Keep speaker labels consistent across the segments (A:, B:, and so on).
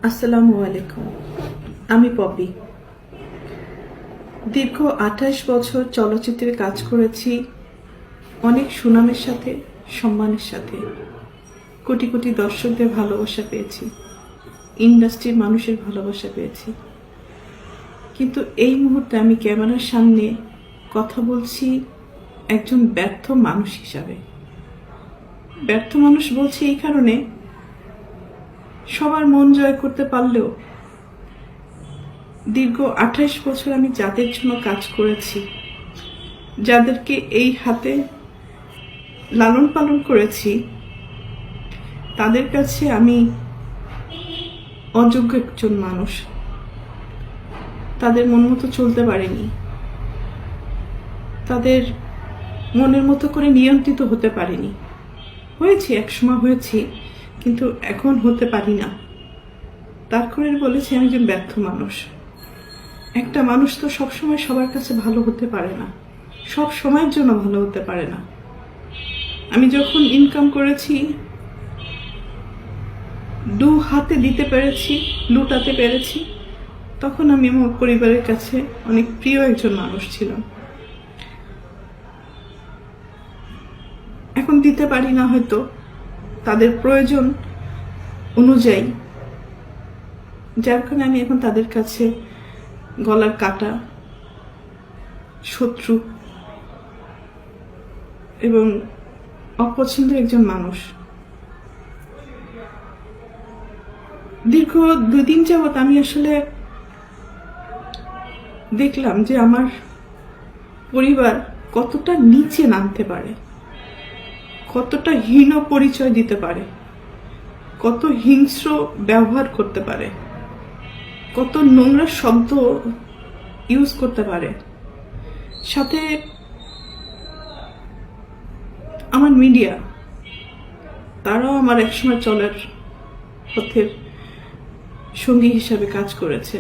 A: আসসালামু আলাইকুম। আমি পপি। দীর্ঘ 28 বছর চলচ্চিত্রে কাজ করেছি, অনেক সুনামের সাথে, সম্মানের সাথে। কোটি কোটি দর্শকদের ভালোবাসা পেয়েছি, ইন্ডাস্ট্রির মানুষের ভালোবাসা পেয়েছি। কিন্তু এই মুহূর্তে আমি ক্যামেরার সামনে কথা বলছি একজন ব্যর্থ মানুষ হিসাবে। ব্যর্থ মানুষ বলছি এই কারণে, সবার মন জয় করতে পারলেও দীর্ঘ 28 বছর আমি যাদের জন্য কাজ করেছি, যাদেরকে এই হাতে লালন পালন করেছি, তাদের কাছে আমি অযোগ্য একজন মানুষ। তাদের মন মতো চলতে পারিনি, তাদের মনের মতো করে নিয়ন্ত্রিত হতে পারিনি। হয়েছি, একসময় হয়েছি, কিন্তু এখন হতে পারি না। তার করে বলেছি আমি একজন ব্যর্থ মানুষ। একটা মানুষ তো সবসময় সবার কাছে ভালো হতে পারে না, সব সময়ের জন্য ভালো হতে পারে না। আমি যখন ইনকাম করেছি, দু হাতে দিতে পেরেছি, লুটাতে পেরেছি, তখন আমি আমার পরিবারের কাছে অনেক প্রিয় একজন মানুষ ছিলাম। এখন দিতে পারি না, হয়তো তাদের প্রয়োজন অনুযায়ী, যার কারণে আমি এখন তাদের কাছে গলার কাটা, শত্রু এবং অপছন্দের একজন মানুষ। দীর্ঘ 2 দিন যাবৎ আমি আসলে দেখলাম যে আমার পরিবার কতটা নিচে নামতে পারে, কতটা হীন পরিচয় দিতে পারে, কত হিংস্র ব্যবহার করতে পারে, কত নোংরা শব্দ ইউজ করতে পারে। সাথে আমার মিডিয়া, তারাও আমার একসময় চলার পথের সঙ্গী হিসাবে কাজ করেছে।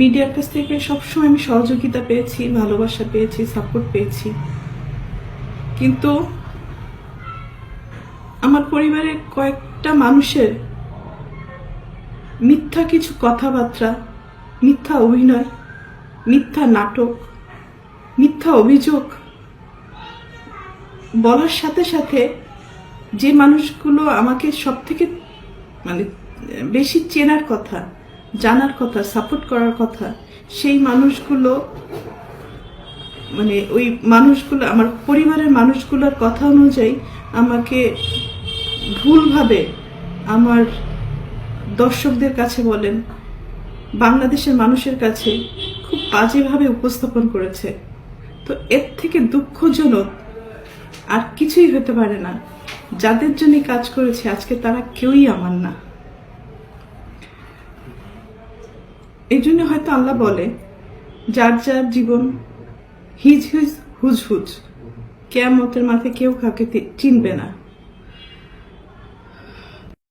A: মিডিয়ার কাছ থেকে সবসময় আমি সহযোগিতা পেয়েছি, ভালোবাসা পেয়েছি, সাপোর্ট পেয়েছি। কিন্তু আমার পরিবারের কয়েকটা মানুষের মিথ্যা কিছু কথাবার্তা, মিথ্যা অভিনয়, মিথ্যা নাটক, মিথ্যা অভিযোগ বলার সাথে সাথে যে মানুষগুলো আমাকে সব থেকে বেশি চেনার কথা, জানার কথা, সাপোর্ট করার কথা, সেই মানুষগুলো ওই মানুষগুলো আমার পরিবারের মানুষগুলোর কথা অনুযায়ী আমাকে ভুলভাবে আমার দর্শকদের কাছে বলেন, বাংলাদেশের মানুষের কাছে খুব বাজেভাবে উপস্থাপন করেছে। তো এর থেকে দুঃখজনক আর কিছুই হতে পারে না। যাদের জন্য কাজ করেছে আজকে তারা কেউই আমার না। এই জন্য হয়তো আল্লাহ বলে, যার যার জীবন হিজ হিজ হুজ হুজ, কিয়ামতের মাঠে কেউ কাউকে চিনবে না।